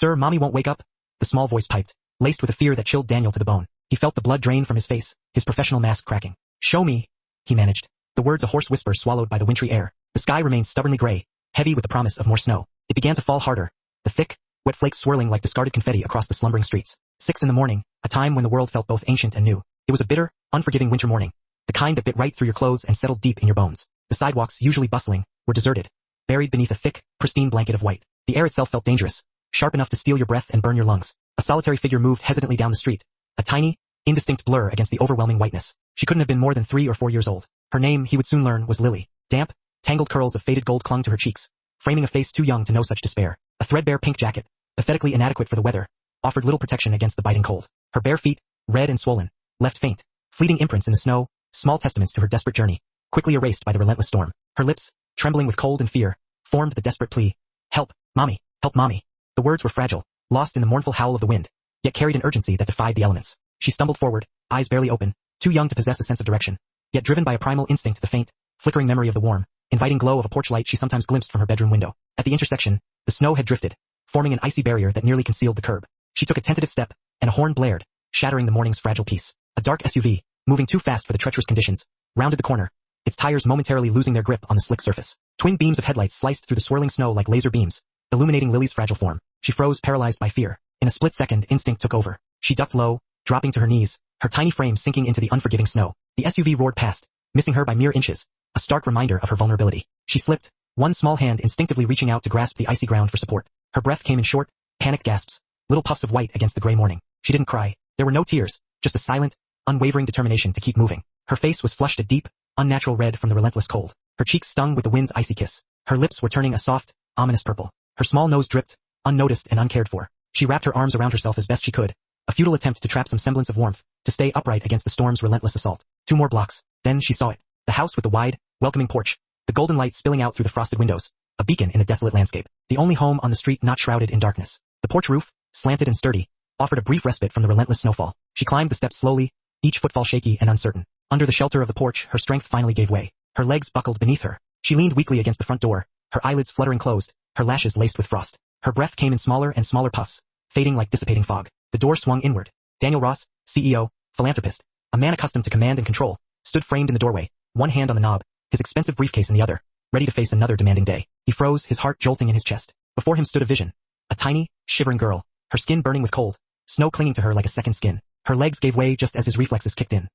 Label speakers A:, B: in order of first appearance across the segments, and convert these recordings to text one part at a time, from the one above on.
A: Sir, Mommy won't wake up, the small voice piped, laced with a fear that chilled Daniel to the bone. He felt the blood drain from his face, his professional mask cracking. Show me, he managed. The words a hoarse whisper swallowed by the wintry air. The sky remained stubbornly gray, heavy with the promise of more snow. It began to fall harder, the thick, wet flakes swirling like discarded confetti across the slumbering streets. 6 in the morning, a time when the world felt both ancient and new. It was a bitter, unforgiving winter morning, the kind that bit right through your clothes and settled deep in your bones. The sidewalks, usually bustling, were deserted, buried beneath a thick, pristine blanket of white. The air itself felt dangerous, sharp enough to steal your breath and burn your lungs. A solitary figure moved hesitantly down the street, a tiny, indistinct blur against the overwhelming whiteness. She couldn't have been more than 3 or 4 years old. Her name, he would soon learn, was Lily. Damp, tangled curls of faded gold clung to her cheeks, framing a face too young to know such despair. A threadbare pink jacket, pathetically inadequate for the weather, offered little protection against the biting cold. Her bare feet, red and swollen, left faint, fleeting imprints in the snow, small testaments to her desperate journey, quickly erased by the relentless storm. Her lips, trembling with cold and fear, formed the desperate plea. Help, Mommy, help Mommy. The words were fragile, lost in the mournful howl of the wind, yet carried an urgency that defied the elements. She stumbled forward, eyes barely open, too young to possess a sense of direction, yet driven by a primal instinct, the faint, flickering memory of the warm, inviting glow of a porch light she sometimes glimpsed from her bedroom window. At the intersection, the snow had drifted, forming an icy barrier that nearly concealed the curb. She took a tentative step, and a horn blared, shattering the morning's fragile peace. A dark SUV, moving too fast for the treacherous conditions, rounded the corner, its tires momentarily losing their grip on the slick surface. Twin beams of headlights sliced through the swirling snow like laser beams, illuminating Lily's fragile form. She froze, paralyzed by fear. In a split second, instinct took over. She ducked low, dropping to her knees, her tiny frame sinking into the unforgiving snow. The SUV roared past, missing her by mere inches, a stark reminder of her vulnerability. She slipped, one small hand instinctively reaching out to grasp the icy ground for support. Her breath came in short, panicked gasps, little puffs of white against the gray morning. She didn't cry. There were no tears, just a silent, unwavering determination to keep moving. Her face was flushed a deep, unnatural red from the relentless cold. Her cheeks stung with the wind's icy kiss. Her lips were turning a soft, ominous purple. Her small nose dripped, unnoticed and uncared for. She wrapped her arms around herself as best she could, a futile attempt to trap some semblance of warmth, to stay upright against the storm's relentless assault. 2 more blocks. Then she saw it. The house with the wide, welcoming porch, the golden light spilling out through the frosted windows, a beacon in a desolate landscape. The only home on the street not shrouded in darkness. The porch roof, slanted and sturdy, offered a brief respite from the relentless snowfall. She climbed the steps slowly, each footfall shaky and uncertain. Under the shelter of the porch, her strength finally gave way. Her legs buckled beneath her. She leaned weakly against the front door, her eyelids fluttering closed, her lashes laced with frost. Her breath came in smaller and smaller puffs, fading like dissipating fog. The door swung inward. Daniel Ross, CEO, philanthropist, a man accustomed to command and control, stood framed in the doorway, one hand on the knob, his expensive briefcase in the other, ready to face another demanding day. He froze, his heart jolting in his chest. Before him stood a vision. A tiny, shivering girl, her skin burning with cold, snow clinging to her like a second skin. Her legs gave way just as his reflexes kicked in.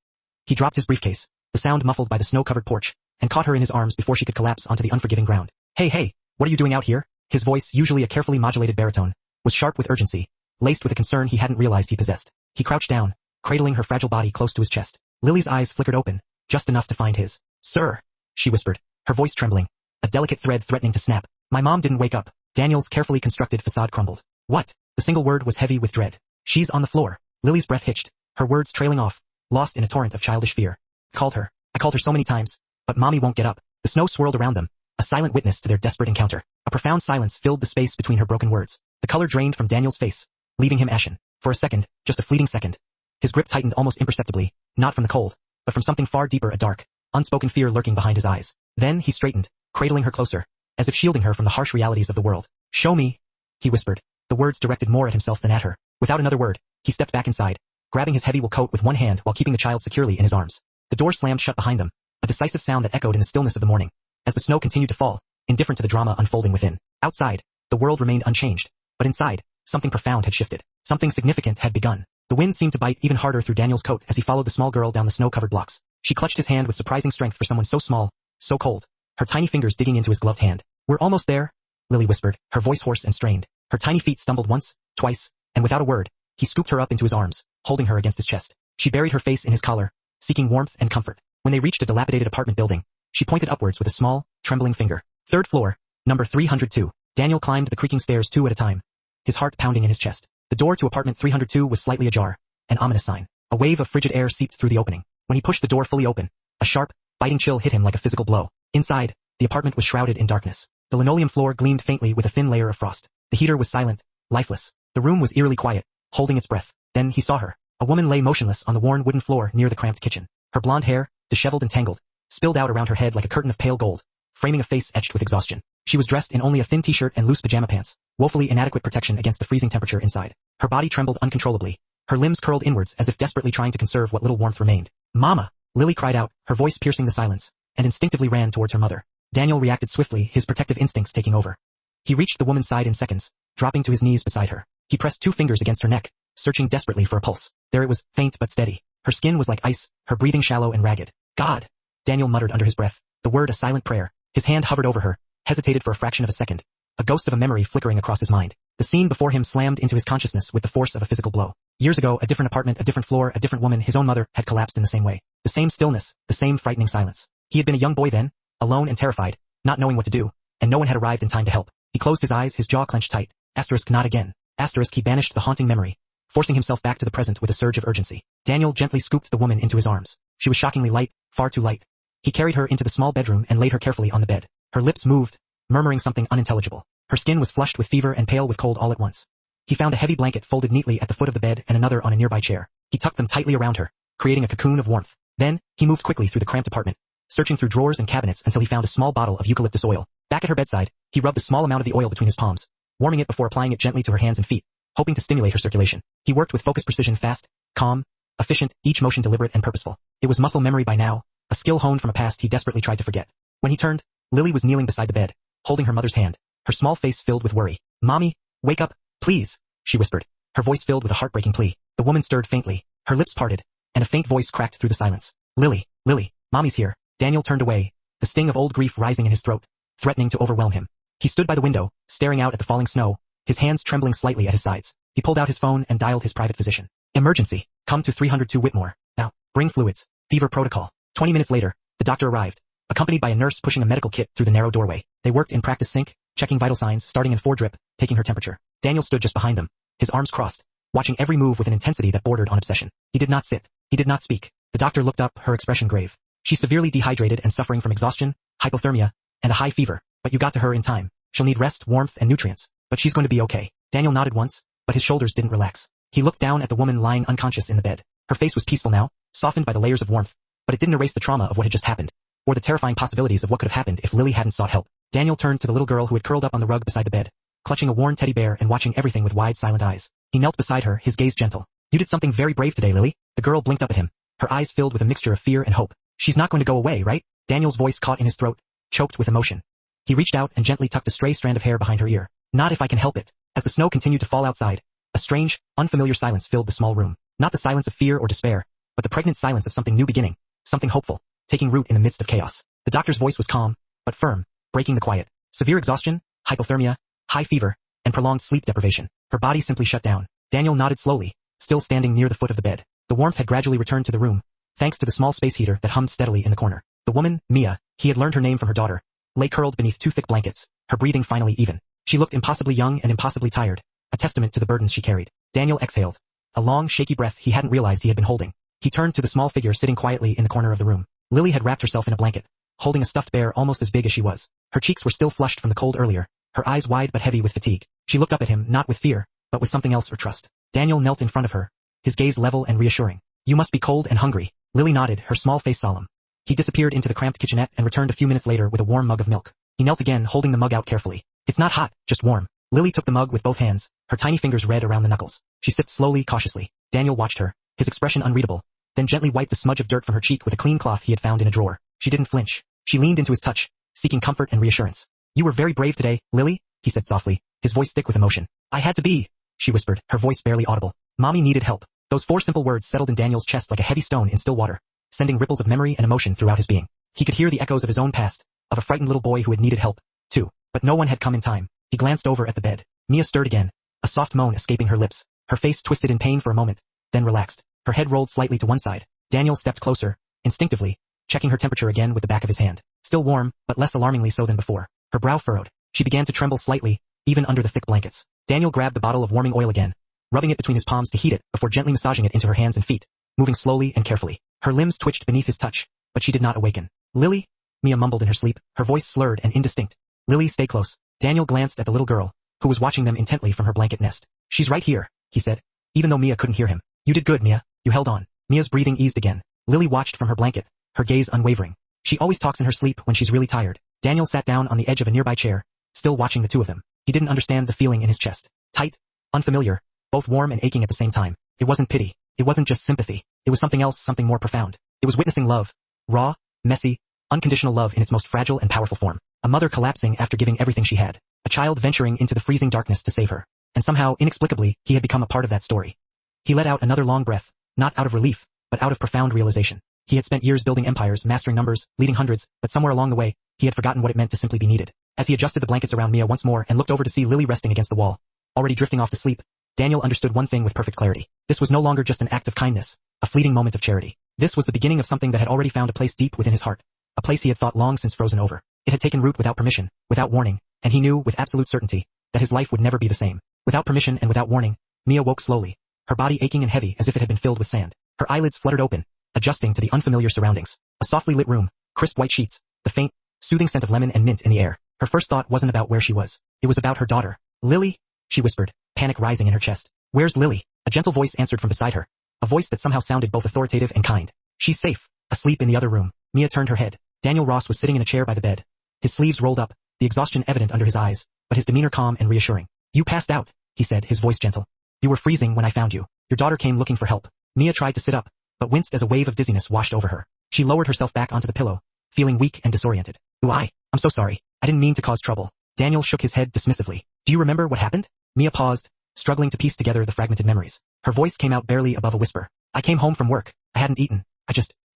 A: He dropped his briefcase, the sound muffled by the snow-covered porch, and caught her in his arms before she could collapse onto the unforgiving ground. Hey, what are you doing out here? His voice, usually a carefully modulated baritone, was sharp with urgency, laced with a concern he hadn't realized he possessed. He crouched down, cradling her fragile body close to his chest. Lily's eyes flickered open, just enough to find his. Sir, she whispered, her voice trembling, a delicate thread threatening to snap. My mom didn't wake up. Daniel's carefully constructed facade crumbled. What? The single word was heavy with dread. She's on the floor. Lily's breath hitched, her words trailing off, lost in a torrent of childish fear. I called her so many times, but Mommy won't get up. The snow swirled around them, a silent witness to their desperate encounter. A profound silence filled the space between her broken words. The color drained from Daniel's face, leaving him ashen. For a second, just a fleeting second, his grip tightened almost imperceptibly, not from the cold, but from something far deeper, a dark, unspoken fear lurking behind his eyes. Then he straightened, cradling her closer, as if shielding her from the harsh realities of the world. Show me, he whispered, the words directed more at himself than at her. Without another word, he stepped back inside, grabbing his heavy wool coat with one hand while keeping the child securely in his arms. The door slammed shut behind them, a decisive sound that echoed in the stillness of the morning, as the snow continued to fall, indifferent to the drama unfolding within. Outside, the world remained unchanged, but inside, something profound had shifted. Something significant had begun. The wind seemed to bite even harder through Daniel's coat as he followed the small girl down the snow-covered blocks. She clutched his hand with surprising strength for someone so small, so cold, her tiny fingers digging into his gloved hand. We're almost there, Lily whispered, her voice hoarse and strained. Her tiny feet stumbled once, twice, and without a word, he scooped her up into his arms, holding her against his chest. She buried her face in his collar, seeking warmth and comfort. When they reached a dilapidated apartment building, she pointed upwards with a small, trembling finger. 3rd floor, number 302. Daniel climbed the creaking stairs 2 at a time, his heart pounding in his chest. The door to apartment 302 was slightly ajar, an ominous sign. A wave of frigid air seeped through the opening. When he pushed the door fully open, a sharp, biting chill hit him like a physical blow. Inside, the apartment was shrouded in darkness. The linoleum floor gleamed faintly with a thin layer of frost. The heater was silent, lifeless. The room was eerily quiet, holding its breath. Then he saw her. A woman lay motionless on the worn wooden floor near the cramped kitchen. Her blonde hair, disheveled and tangled, spilled out around her head like a curtain of pale gold, framing a face etched with exhaustion. She was dressed in only a thin t-shirt and loose pajama pants, woefully inadequate protection against the freezing temperature inside. Her body trembled uncontrollably. Her limbs curled inwards as if desperately trying to conserve what little warmth remained. "Mama!" Lily cried out, her voice piercing the silence, and instinctively ran towards her mother. Daniel reacted swiftly, his protective instincts taking over. He reached the woman's side in seconds, dropping to his knees beside her. He pressed 2 fingers against her neck, searching desperately for a pulse. There it was, faint but steady. Her skin was like ice, her breathing shallow and ragged. "God!" Daniel muttered under his breath, the word a silent prayer. His hand hovered over her, hesitated for a fraction of a second, a ghost of a memory flickering across his mind. The scene before him slammed into his consciousness with the force of a physical blow. Years ago, a different apartment, a different floor, a different woman, his own mother, had collapsed in the same way. The same stillness, the same frightening silence. He had been a young boy then, alone and terrified, not knowing what to do, and no one had arrived in time to help. He closed his eyes, his jaw clenched tight. Asterisk, not again. Asterisk, he banished the haunting memory, forcing himself back to the present with a surge of urgency. Daniel gently scooped the woman into his arms. She was shockingly light, far too light. He carried her into the small bedroom and laid her carefully on the bed. Her lips moved, murmuring something unintelligible. Her skin was flushed with fever and pale with cold all at once. He found a heavy blanket folded neatly at the foot of the bed and another on a nearby chair. He tucked them tightly around her, creating a cocoon of warmth. Then, he moved quickly through the cramped apartment, searching through drawers and cabinets until he found a small bottle of eucalyptus oil. Back at her bedside, he rubbed a small amount of the oil between his palms, warming it before applying it gently to her hands and feet, hoping to stimulate her circulation. He worked with focused precision, fast, calm, efficient, each motion deliberate and purposeful. It was muscle memory by now, a skill honed from a past he desperately tried to forget. When he turned, Lily was kneeling beside the bed, holding her mother's hand, her small face filled with worry. "Mommy, wake up, please," she whispered, her voice filled with a heartbreaking plea. The woman stirred faintly, her lips parted, and a faint voice cracked through the silence. "Lily, Lily, Mommy's here." Daniel turned away, the sting of old grief rising in his throat, threatening to overwhelm him. He stood by the window, staring out at the falling snow, his hands trembling slightly at his sides. He pulled out his phone and dialed his private physician. "Emergency. Come to 302 Whitmore. Now, bring fluids. Fever protocol." 20 minutes later, the doctor arrived, accompanied by a nurse pushing a medical kit through the narrow doorway. They worked in practice sync, checking vital signs, starting in 4 drip, taking her temperature. Daniel stood just behind them, his arms crossed, watching every move with an intensity that bordered on obsession. He did not sit. He did not speak. The doctor looked up, her expression grave. "She's severely dehydrated and suffering from exhaustion, hypothermia, and a high fever, but you got to her in time. She'll need rest, warmth, and nutrients, but she's going to be okay." Daniel nodded once, but his shoulders didn't relax. He looked down at the woman lying unconscious in the bed. Her face was peaceful now, softened by the layers of warmth, but it didn't erase the trauma of what had just happened, or the terrifying possibilities of what could have happened if Lily hadn't sought help. Daniel turned to the little girl who had curled up on the rug beside the bed, clutching a worn teddy bear and watching everything with wide, silent eyes. He knelt beside her, his gaze gentle. "You did something very brave today, Lily." The girl blinked up at him, her eyes filled with a mixture of fear and hope. "She's not going to go away, right?" Daniel's voice caught in his throat, choked with emotion. He reached out and gently tucked a stray strand of hair behind her ear. "Not if I can help it." As the snow continued to fall outside, a strange, unfamiliar silence filled the small room. Not the silence of fear or despair, but the pregnant silence of something new beginning, something hopeful, taking root in the midst of chaos. The doctor's voice was calm, but firm, breaking the quiet. "Severe exhaustion, hypothermia, high fever, and prolonged sleep deprivation." Her body simply shut down. Daniel nodded slowly, still standing near the foot of the bed. The warmth had gradually returned to the room, thanks to the small space heater that hummed steadily in the corner. The woman, Mia, he had learned her name from her daughter, lay curled beneath 2 thick blankets, her breathing finally even. She looked impossibly young and impossibly tired, a testament to the burdens she carried. Daniel exhaled, a long, shaky breath he hadn't realized he had been holding. He turned to the small figure sitting quietly in the corner of the room. Lily had wrapped herself in a blanket, holding a stuffed bear almost as big as she was. Her cheeks were still flushed from the cold earlier, her eyes wide but heavy with fatigue. She looked up at him, not with fear, but with something else or trust. Daniel knelt in front of her, his gaze level and reassuring. "You must be cold and hungry." Lily nodded, her small face solemn. He disappeared into the cramped kitchenette and returned a few minutes later with a warm mug of milk. He knelt again, holding the mug out carefully. "It's not hot, just warm." Lily took the mug with both hands, her tiny fingers red around the knuckles. She sipped slowly, cautiously. Daniel watched her, his expression unreadable, then gently wiped a smudge of dirt from her cheek with a clean cloth he had found in a drawer. She didn't flinch. She leaned into his touch, seeking comfort and reassurance. "You were very brave today, Lily," he said softly, his voice thick with emotion. "I had to be," she whispered, her voice barely audible. "Mommy needed help." Those 4 simple words settled in Daniel's chest like a heavy stone in still water, sending ripples of memory and emotion throughout his being. He could hear the echoes of his own past, of a frightened little boy who had needed help, too. But no one had come in time. He glanced over at the bed. Mia stirred again, a soft moan escaping her lips. Her face twisted in pain for a moment, then relaxed. Her head rolled slightly to one side. Daniel stepped closer, instinctively, checking her temperature again with the back of his hand. Still warm, but less alarmingly so than before. Her brow furrowed. She began to tremble slightly, even under the thick blankets. Daniel grabbed the bottle of warming oil again, rubbing it between his palms to heat it before gently massaging it into her hands and feet, moving slowly and carefully. Her limbs twitched beneath his touch, but she did not awaken. "Lily?" Mia mumbled in her sleep, her voice slurred and indistinct. "Lily, stay close." Daniel glanced at the little girl, who was watching them intently from her blanket nest. "She's right here," he said, even though Mia couldn't hear him. "You did good, Mia. You held on." Mia's breathing eased again. Lily watched from her blanket, her gaze unwavering. "She always talks in her sleep when she's really tired." Daniel sat down on the edge of a nearby chair, still watching the two of them. He didn't understand the feeling in his chest. Tight, unfamiliar, both warm and aching at the same time. It wasn't pity. It wasn't just sympathy. It was something else, something more profound. It was witnessing love. Raw, messy, unconditional love in its most fragile and powerful form. A mother collapsing after giving everything she had. A child venturing into the freezing darkness to save her. And somehow, inexplicably, he had become a part of that story. He let out another long breath, not out of relief, but out of profound realization. He had spent years building empires, mastering numbers, leading hundreds, but somewhere along the way, he had forgotten what it meant to simply be needed. As he adjusted the blankets around Mia once more and looked over to see Lily resting against the wall, already drifting off to sleep, Daniel understood one thing with perfect clarity. This was no longer just an act of kindness, a fleeting moment of charity. This was the beginning of something that had already found a place deep within his heart, a place he had thought long since frozen over. It had taken root without permission, without warning, and he knew with absolute certainty that his life would never be the same. Without permission and without warning, Mia woke slowly, her body aching and heavy as if it had been filled with sand. Her eyelids fluttered open, adjusting to the unfamiliar surroundings. A softly lit room, crisp white sheets, the faint, soothing scent of lemon and mint in the air. Her first thought wasn't about where she was. It was about her daughter. Lily? She whispered, panic rising in her chest. Where's Lily? A gentle voice answered from beside her, a voice that somehow sounded both authoritative and kind. She's safe, asleep in the other room. Mia turned her head. Daniel Ross was sitting in a chair by the bed, his sleeves rolled up, the exhaustion evident under his eyes, but his demeanor calm and reassuring. You passed out, he said, his voice gentle. You were freezing when I found you. Your daughter came looking for help. Mia tried to sit up, but winced as a wave of dizziness washed over her. She lowered herself back onto the pillow, feeling weak and disoriented. I'm so sorry. I didn't mean to cause trouble. Daniel shook his head dismissively. Do you remember what happened? Mia paused, struggling to piece together the fragmented memories. Her voice came out barely above a whisper. I came home from work. I hadn't eaten.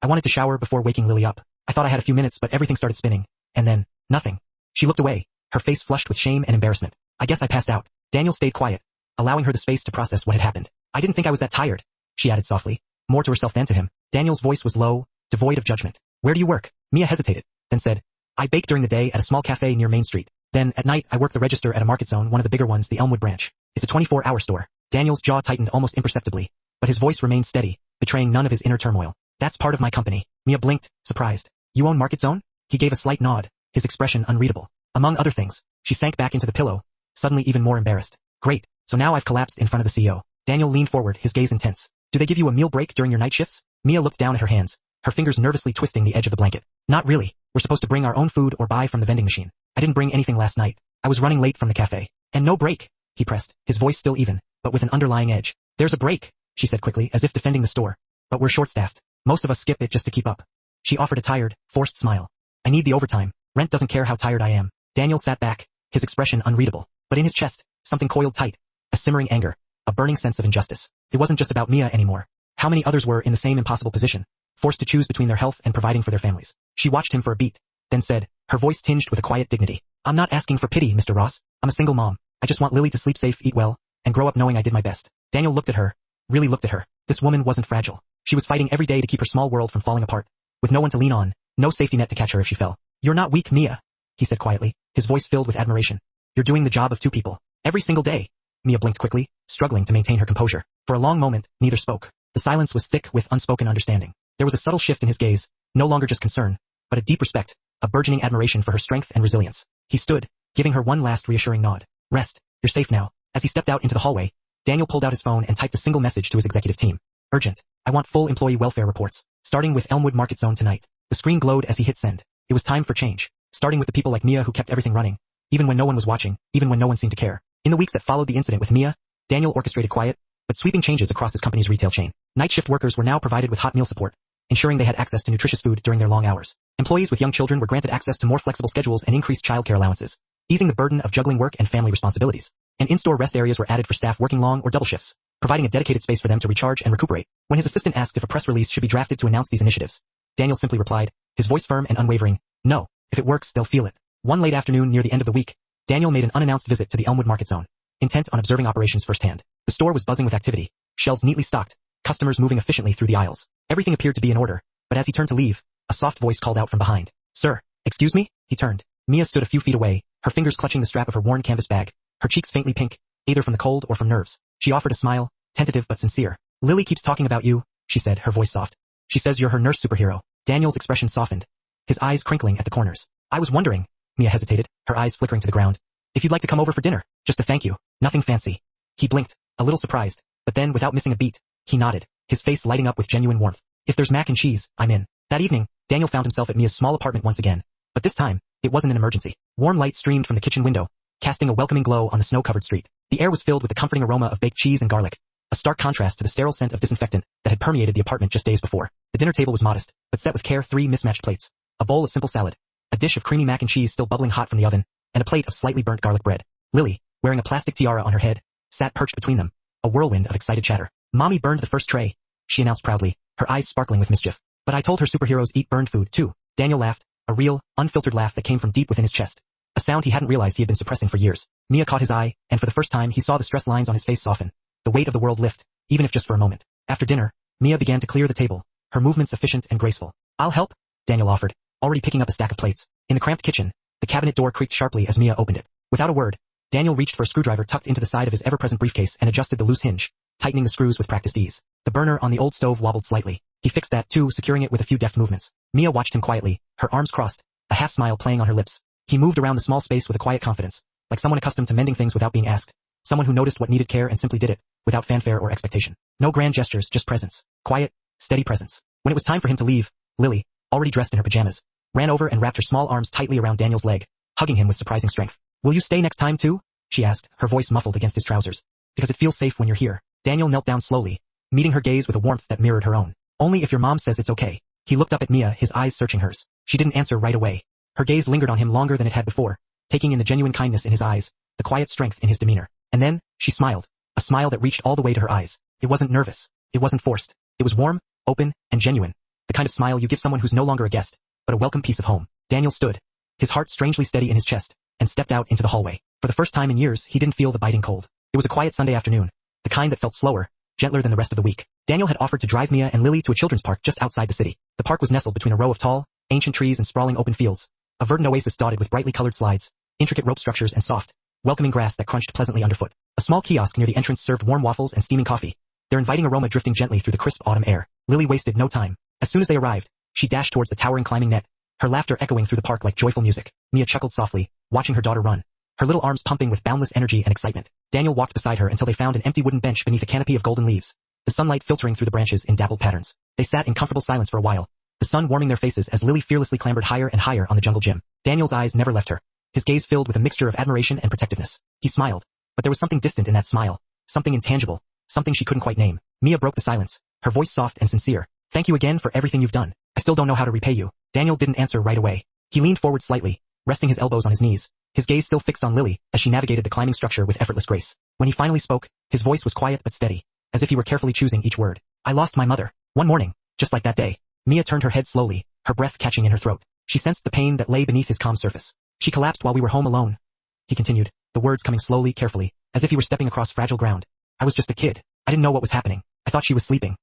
A: I wanted to shower before waking Lily up. I thought I had a few minutes, but everything started spinning. And then, nothing. She looked away, her face flushed with shame and embarrassment. I guess I passed out. Daniel stayed quiet, allowing her the space to process what had happened. I didn't think I was that tired, she added softly, more to herself than to him. Daniel's voice was low, devoid of judgment. Where do you work? Mia hesitated, then said, I bake during the day at a small cafe near Main Street. Then, at night, I work the register at a market zone, one of the bigger ones, the Elmwood branch. It's a 24-hour store. Daniel's jaw tightened almost imperceptibly, but his voice remained steady, betraying none of his inner turmoil. That's part of my company. Mia blinked, surprised. You own Market Zone? He gave a slight nod, his expression unreadable. Among other things, she sank back into the pillow, suddenly even more embarrassed. Great, so now I've collapsed in front of the CEO. Daniel leaned forward, his gaze intense. Do they give you a meal break during your night shifts? Mia looked down at her hands, her fingers nervously twisting the edge of the blanket. Not really. We're supposed to bring our own food or buy from the vending machine. I didn't bring anything last night. I was running late from the cafe. And no break, he pressed, his voice still even, but with an underlying edge. There's a break, she said quickly, as if defending the store. But we're short-staffed. Most of us skip it just to keep up. She offered a tired, forced smile. I need the overtime. Rent doesn't care how tired I am. Daniel sat back, his expression unreadable. But in his chest, something coiled tight. A simmering anger. A burning sense of injustice. It wasn't just about Mia anymore. How many others were in the same impossible position, forced to choose between their health and providing for their families? She watched him for a beat, then said, her voice tinged with a quiet dignity. I'm not asking for pity, Mr. Ross. I'm a single mom. I just want Lily to sleep safe, eat well, and grow up knowing I did my best. Daniel looked at her, really looked at her. This woman wasn't fragile. She was fighting every day to keep her small world from falling apart, with no one to lean on, no safety net to catch her if she fell. You're not weak, Mia, he said quietly, his voice filled with admiration. You're doing the job of two people. Every single day. Mia blinked quickly, struggling to maintain her composure. For a long moment, neither spoke. The silence was thick with unspoken understanding. There was a subtle shift in his gaze, no longer just concern, but a deep respect, a burgeoning admiration for her strength and resilience. He stood, giving her one last reassuring nod. Rest, you're safe now. As he stepped out into the hallway, Daniel pulled out his phone and typed a single message to his executive team. Urgent. I want full employee welfare reports, starting with Elmwood Market Zone tonight. The screen glowed as he hit send. It was time for change, starting with the people like Mia who kept everything running, even when no one was watching, even when no one seemed to care. In the weeks that followed the incident with Mia, Daniel orchestrated quiet, but sweeping changes across his company's retail chain. Night shift workers were now provided with hot meal support, ensuring they had access to nutritious food during their long hours. Employees with young children were granted access to more flexible schedules and increased childcare allowances, easing the burden of juggling work and family responsibilities. And in-store rest areas were added for staff working long or double shifts, providing a dedicated space for them to recharge and recuperate. When his assistant asked if a press release should be drafted to announce these initiatives, Daniel simply replied, his voice firm and unwavering, no, if it works, they'll feel it. One late afternoon near the end of the week, Daniel made an unannounced visit to the Elmwood Market Zone, intent on observing operations firsthand. The store was buzzing with activity, shelves neatly stocked, customers moving efficiently through the aisles. Everything appeared to be in order, but as he turned to leave, a soft voice called out from behind. Sir, excuse me? He turned. Mia stood a few feet away, her fingers clutching the strap of her worn canvas bag, her cheeks faintly pink, either from the cold or from nerves. She offered a smile, tentative but sincere. Lily keeps talking about you, she said, her voice soft. She says you're her nurse superhero. Daniel's expression softened, his eyes crinkling at the corners. I was wondering, Mia hesitated, her eyes flickering to the ground, if you'd like to come over for dinner, just to thank you. Nothing fancy. He blinked, a little surprised, but then without missing a beat, he nodded, his face lighting up with genuine warmth. If there's mac and cheese, I'm in. That evening, Daniel found himself at Mia's small apartment once again, but this time, It wasn't an emergency. Warm light streamed from the kitchen window, casting a welcoming glow on the snow-covered street. The air was filled with the comforting aroma of baked cheese and garlic, a stark contrast to the sterile scent of disinfectant that had permeated the apartment just days before. The dinner table was modest, but set with care: 3 mismatched plates, a bowl of simple salad, a dish of creamy mac and cheese still bubbling hot from the oven, and a plate of slightly burnt garlic bread. Lily, wearing a plastic tiara on her head, sat perched between them, a whirlwind of excited chatter. "Mommy burned the first tray," she announced proudly, her eyes sparkling with mischief. "But I told her superheroes eat burned food, too." Daniel laughed, a real, unfiltered laugh that came from deep within his chest, a sound he hadn't realized he had been suppressing for years. Mia caught his eye, and for the first time he saw the stress lines on his face soften, the weight of the world lift, even if just for a moment. After dinner, Mia began to clear the table, her movements efficient and graceful. "I'll help," Daniel offered, already picking up a stack of plates. In the cramped kitchen, the cabinet door creaked sharply as Mia opened it. Without a word, Daniel reached for a screwdriver tucked into the side of his ever-present briefcase and adjusted the loose hinge, tightening the screws with practiced ease. The burner on the old stove wobbled slightly. He fixed that too, securing it with a few deft movements. Mia watched him quietly, her arms crossed, a half-smile playing on her lips. He moved around the small space with a quiet confidence, like someone accustomed to mending things without being asked, someone who noticed what needed care and simply did it, without fanfare or expectation. No grand gestures, just presence. Quiet, steady presence. When it was time for him to leave, Lily, already dressed in her pajamas, ran over and wrapped her small arms tightly around Daniel's leg, hugging him with surprising strength. "Will you stay next time too?" she asked, her voice muffled against his trousers. "Because it feels safe when you're here." Daniel knelt down slowly, meeting her gaze with a warmth that mirrored her own. "Only if your mom says it's okay." He looked up at Mia, his eyes searching hers. She didn't answer right away. Her gaze lingered on him longer than it had before, taking in the genuine kindness in his eyes, the quiet strength in his demeanor. And then, she smiled, a smile that reached all the way to her eyes. It wasn't nervous. It wasn't forced. It was warm, open, and genuine. The kind of smile you give someone who's no longer a guest, but a welcome piece of home. Daniel stood, his heart strangely steady in his chest, and stepped out into the hallway. For the first time in years, he didn't feel the biting cold. It was a quiet Sunday afternoon, the kind that felt slower, gentler than the rest of the week. Daniel had offered to drive Mia and Lily to a children's park just outside the city. The park was nestled between a row of tall, ancient trees and sprawling open fields, a verdant oasis dotted with brightly colored slides, intricate rope structures and soft, welcoming grass that crunched pleasantly underfoot. A small kiosk near the entrance served warm waffles and steaming coffee, their inviting aroma drifting gently through the crisp autumn air. Lily wasted no time. As soon as they arrived, she dashed towards the towering climbing net, her laughter echoing through the park like joyful music. Mia chuckled softly, watching her daughter run, her little arms pumping with boundless energy and excitement. Daniel walked beside her until they found an empty wooden bench beneath a canopy of golden leaves, the sunlight filtering through the branches in dappled patterns. They sat in comfortable silence for a while, the sun warming their faces as Lily fearlessly clambered higher and higher on the jungle gym. Daniel's eyes never left her, his gaze filled with a mixture of admiration and protectiveness. He smiled, but there was something distant in that smile, something intangible, something she couldn't quite name. Mia broke the silence, her voice soft and sincere. "Thank you again for everything you've done. I still don't know how to repay you." Daniel didn't answer right away. He leaned forward slightly, resting his elbows on his knees, his gaze still fixed on Lily as she navigated the climbing structure with effortless grace. When he finally spoke, his voice was quiet but steady, as if he were carefully choosing each word. "I lost my mother, one morning, just like that day." Mia turned her head slowly, her breath catching in her throat. She sensed the pain that lay beneath his calm surface. "She collapsed while we were home alone," he continued, the words coming slowly, carefully, as if he were stepping across fragile ground. "I was just a kid. I didn't know what was happening. I thought she was sleeping."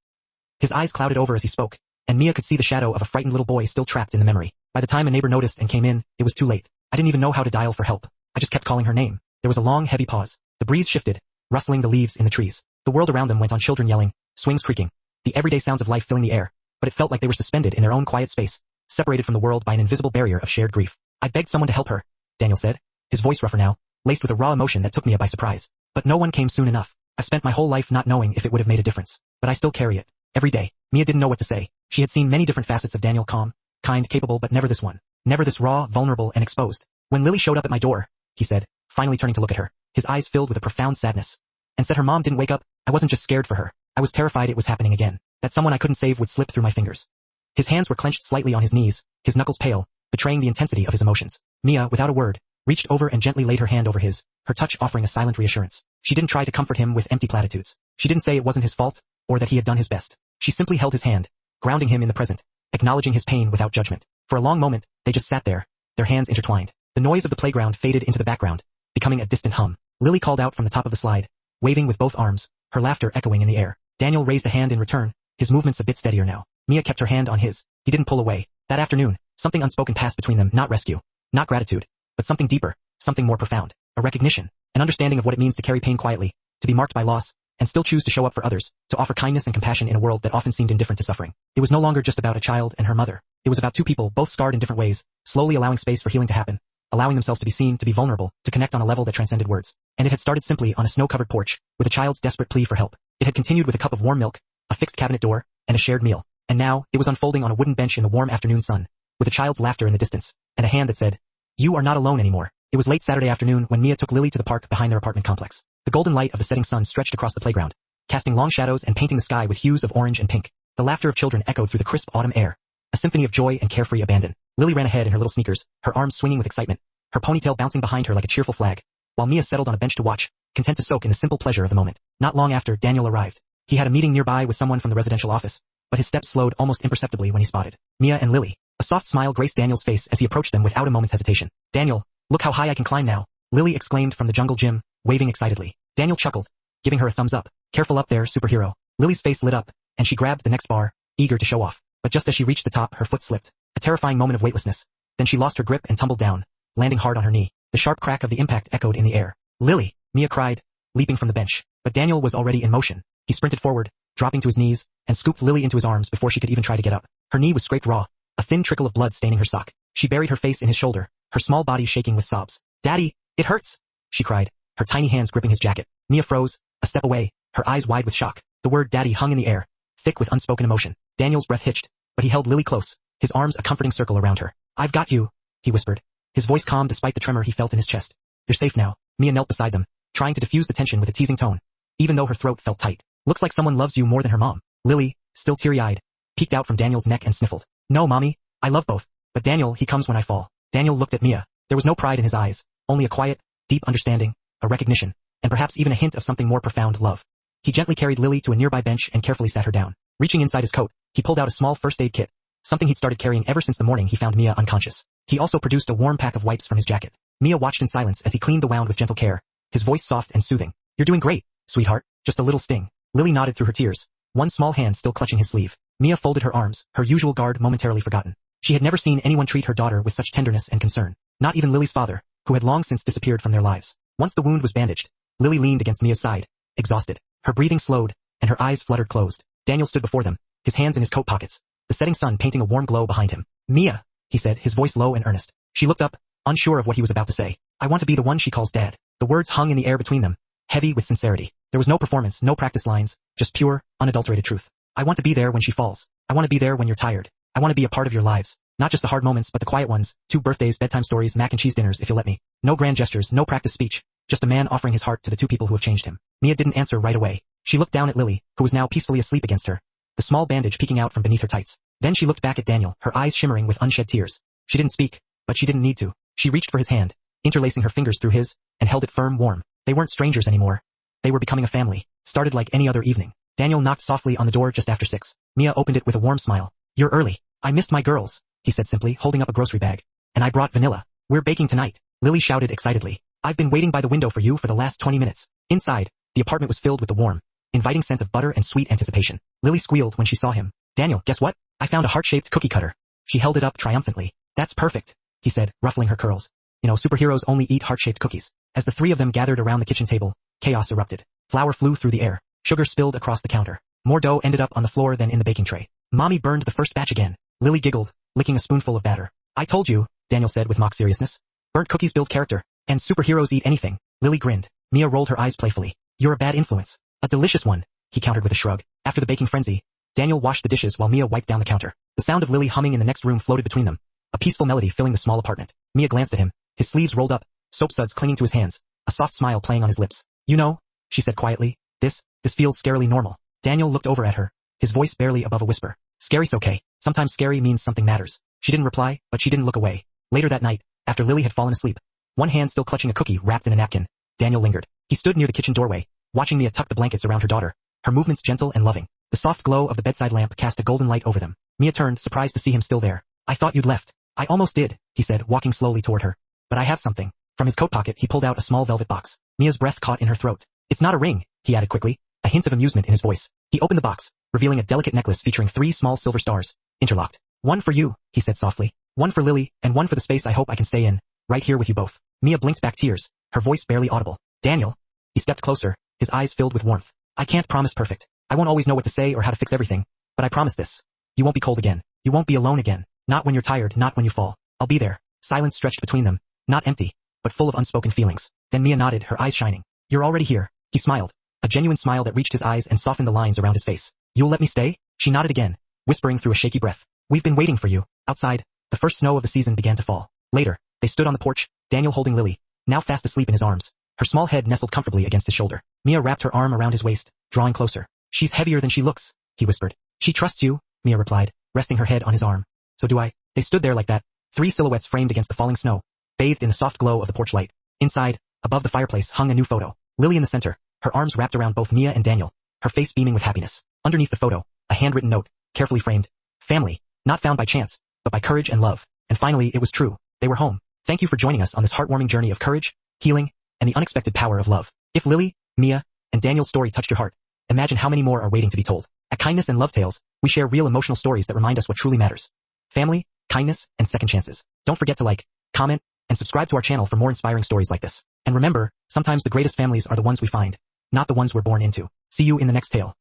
A: His eyes clouded over as he spoke, and Mia could see the shadow of a frightened little boy still trapped in the memory. By the time a neighbor noticed and came in, it was too late. "I didn't even know how to dial for help. I just kept calling her name." There was a long, heavy pause. The breeze shifted, rustling the leaves in the trees. The world around them went on, children yelling, swings creaking, the everyday sounds of life filling the air, but it felt like they were suspended in their own quiet space, separated from the world by an invisible barrier of shared grief. "I begged someone to help her," Daniel said, his voice rougher now, laced with a raw emotion that took Mia by surprise. "But no one came soon enough. I've spent my whole life not knowing if it would have made a difference, but I still carry it, every day." Mia didn't know what to say. She had seen many different facets of Daniel, calm, kind, capable, but never this one. Never this raw, vulnerable, and exposed. "When Lily showed up at my door," he said, finally turning to look at her, his eyes filled with a profound sadness, "and said her mom didn't wake up, I wasn't just scared for her. I was terrified it was happening again, that someone I couldn't save would slip through my fingers." His hands were clenched slightly on his knees, his knuckles pale, betraying the intensity of his emotions. Mia, without a word, reached over and gently laid her hand over his, her touch offering a silent reassurance. She didn't try to comfort him with empty platitudes. She didn't say it wasn't his fault, or that he had done his best. She simply held his hand, grounding him in the present, acknowledging his pain without judgment. For a long moment, they just sat there, their hands intertwined. The noise of the playground faded into the background, becoming a distant hum. Lily called out from the top of the slide, waving with both arms, her laughter echoing in the air. Daniel raised a hand in return, his movements a bit steadier now. Mia kept her hand on his. He didn't pull away. That afternoon, something unspoken passed between them, not rescue, not gratitude, but something deeper, something more profound. A recognition, an understanding of what it means to carry pain quietly, to be marked by loss, and still choose to show up for others, to offer kindness and compassion in a world that often seemed indifferent to suffering. It was no longer just about a child and her mother. It was about two people, both scarred in different ways, slowly allowing space for healing to happen, allowing themselves to be seen, to be vulnerable, to connect on a level that transcended words. And it had started simply on a snow-covered porch, with a child's desperate plea for help. It had continued with a cup of warm milk, a fixed cabinet door, and a shared meal. And now, it was unfolding on a wooden bench in the warm afternoon sun, with a child's laughter in the distance, and a hand that said, You are not alone anymore. It was late Saturday afternoon when Mia took Lily to the park behind their apartment complex. The golden light of the setting sun stretched across the playground, casting long shadows and painting the sky with hues of orange and pink. The laughter of children echoed through the crisp autumn air, a symphony of joy and carefree abandon. Lily ran ahead in her little sneakers, her arms swinging with excitement, her ponytail bouncing behind her like a cheerful flag, while Mia settled on a bench to watch, content to soak in the simple pleasure of the moment. Not long after, Daniel arrived. He had a meeting nearby with someone from the residential office, but his steps slowed almost imperceptibly when he spotted Mia and Lily. A soft smile graced Daniel's face as he approached them without a moment's hesitation. Daniel, look how high I can climb now, Lily exclaimed from the jungle gym, waving excitedly. Daniel chuckled, giving her a thumbs up. Careful up there, superhero. Lily's face lit up, and she grabbed the next bar, eager to show off. But just as she reached the top, her foot slipped. A terrifying moment of weightlessness. Then she lost her grip and tumbled down, landing hard on her knee. The sharp crack of the impact echoed in the air. Lily, Mia cried, leaping from the bench. But Daniel was already in motion. He sprinted forward, dropping to his knees, and scooped Lily into his arms before she could even try to get up. Her knee was scraped raw, a thin trickle of blood staining her sock. She buried her face in his shoulder, her small body shaking with sobs. Daddy, it hurts, she cried, her tiny hands gripping his jacket. Mia froze, a step away, her eyes wide with shock. The word daddy hung in the air, thick with unspoken emotion. Daniel's breath hitched, but he held Lily close, his arms a comforting circle around her. I've got you, he whispered, his voice calm despite the tremor he felt in his chest. You're safe now. Mia knelt beside them, trying to diffuse the tension with a teasing tone, even though her throat felt tight. Looks like someone loves you more than her mom. Lily, still teary-eyed, peeked out from Daniel's neck and sniffled. No, mommy, I love both. But Daniel, he comes when I fall. Daniel looked at Mia. There was no pride in his eyes, only a quiet, deep understanding, a recognition, and perhaps even a hint of something more profound, love. He gently carried Lily to a nearby bench and carefully sat her down. Reaching inside his coat, he pulled out a small first aid kit, something he'd started carrying ever since the morning he found Mia unconscious. He also produced a warm pack of wipes from his jacket. Mia watched in silence as he cleaned the wound with gentle care, his voice soft and soothing. You're doing great, sweetheart, just a little sting. Lily nodded through her tears, one small hand still clutching his sleeve. Mia folded her arms, her usual guard momentarily forgotten. She had never seen anyone treat her daughter with such tenderness and concern, not even Lily's father, who had long since disappeared from their lives. Once the wound was bandaged, Lily leaned against Mia's side, exhausted. Her breathing slowed, and her eyes fluttered closed. Daniel stood before them, his hands in his coat pockets, the setting sun painting a warm glow behind him. Mia, he said, his voice low and earnest. She looked up, unsure of what he was about to say. I want to be the one she calls dad. The words hung in the air between them, heavy with sincerity. There was no performance, no practice lines, just pure, unadulterated truth. I want to be there when she falls. I want to be there when you're tired. I want to be a part of your lives. Not just the hard moments but the quiet ones, 2 birthdays, bedtime stories, mac and cheese dinners if you'll let me. No grand gestures, no practice speech, just a man offering his heart to the 2 people who have changed him. Mia didn't answer right away. She looked down at Lily, who was now peacefully asleep against her, the small bandage peeking out from beneath her tights. Then she looked back at Daniel, her eyes shimmering with unshed tears. She didn't speak, but she didn't need to. She reached for his hand, interlacing her fingers through his, and held it firm, warm. They weren't strangers anymore. They were becoming a family, started like any other evening. Daniel knocked softly on the door just after 6. Mia opened it with a warm smile. You're early. I missed my girls, he said simply, holding up a grocery bag. And I brought vanilla. We're baking tonight. Lily shouted excitedly. I've been waiting by the window for you for the last 20 minutes. Inside, the apartment was filled with the warm, inviting scent of butter and sweet anticipation. Lily squealed when she saw him. Daniel, guess what? I found a heart-shaped cookie cutter. She held it up triumphantly. That's perfect, he said, ruffling her curls. You know, superheroes only eat heart-shaped cookies. As the 3 of them gathered around the kitchen table, chaos erupted. Flour flew through the air. Sugar spilled across the counter. More dough ended up on the floor than in the baking tray. Mommy burned the first batch again. Lily giggled, licking a spoonful of batter. I told you, Daniel said with mock seriousness. Burnt cookies build character, and superheroes eat anything. Lily grinned. Mia rolled her eyes playfully. You're a bad influence. A delicious one, he countered with a shrug. After the baking frenzy, Daniel washed the dishes while Mia wiped down the counter. The sound of Lily humming in the next room floated between them, a peaceful melody filling the small apartment. Mia glanced at him, his sleeves rolled up, soap suds clinging to his hands, a soft smile playing on his lips. You know, she said quietly, this feels scarily normal. Daniel looked over at her, his voice barely above a whisper. Scary's okay. Sometimes scary means something matters. She didn't reply, but she didn't look away. Later that night, after Lily had fallen asleep, one hand still clutching a cookie wrapped in a napkin, Daniel lingered. He stood near the kitchen doorway, watching Mia tuck the blankets around her daughter, her movements gentle and loving. The soft glow of the bedside lamp cast a golden light over them. Mia turned, surprised to see him still there. I thought you'd left. I almost did, he said, walking slowly toward her. But I have something. From his coat pocket he pulled out a small velvet box. Mia's breath caught in her throat. It's not a ring, he added quickly, a hint of amusement in his voice. He opened the box, revealing a delicate necklace featuring 3 small silver stars, interlocked. One for you, he said softly. One for Lily, and one for the space I hope I can stay in, right here with you both. Mia blinked back tears, her voice barely audible. Daniel. He stepped closer, his eyes filled with warmth. I can't promise perfect. I won't always know what to say or how to fix everything, but I promise this. You won't be cold again. You won't be alone again. Not when you're tired, not when you fall. I'll be there. Silence stretched between them, not empty, but full of unspoken feelings. Then Mia nodded, her eyes shining. You're already here. He smiled, a genuine smile that reached his eyes and softened the lines around his face. You'll let me stay? She nodded again, whispering through a shaky breath. We've been waiting for you. Outside, the first snow of the season began to fall. Later, They stood on the porch, Daniel holding Lily, now fast asleep in his arms. Her small head nestled comfortably against his shoulder. Mia wrapped her arm around his waist, drawing closer. She's heavier than she looks, he whispered. She trusts you, Mia replied, resting her head on his arm. So do I. They stood there like that, 3 silhouettes framed against the falling snow, bathed in the soft glow of the porch light. Inside, above the fireplace hung a new photo. Lily in the center, her arms wrapped around both Mia and Daniel, her face beaming with happiness. Underneath the photo, a handwritten note, carefully framed. Family, not found by chance, but by courage and love. And finally, it was true. They were home. Thank you for joining us on this heartwarming journey of courage, healing, and the unexpected power of love. If Lily, Mia, and Daniel's story touched your heart, imagine how many more are waiting to be told. At Kindness and Love Tales, we share real emotional stories that remind us what truly matters. Family, kindness, and second chances. Don't forget to like, comment, and subscribe to our channel for more inspiring stories like this. And remember, sometimes the greatest families are the ones we find, not the ones we're born into. See you in the next tale.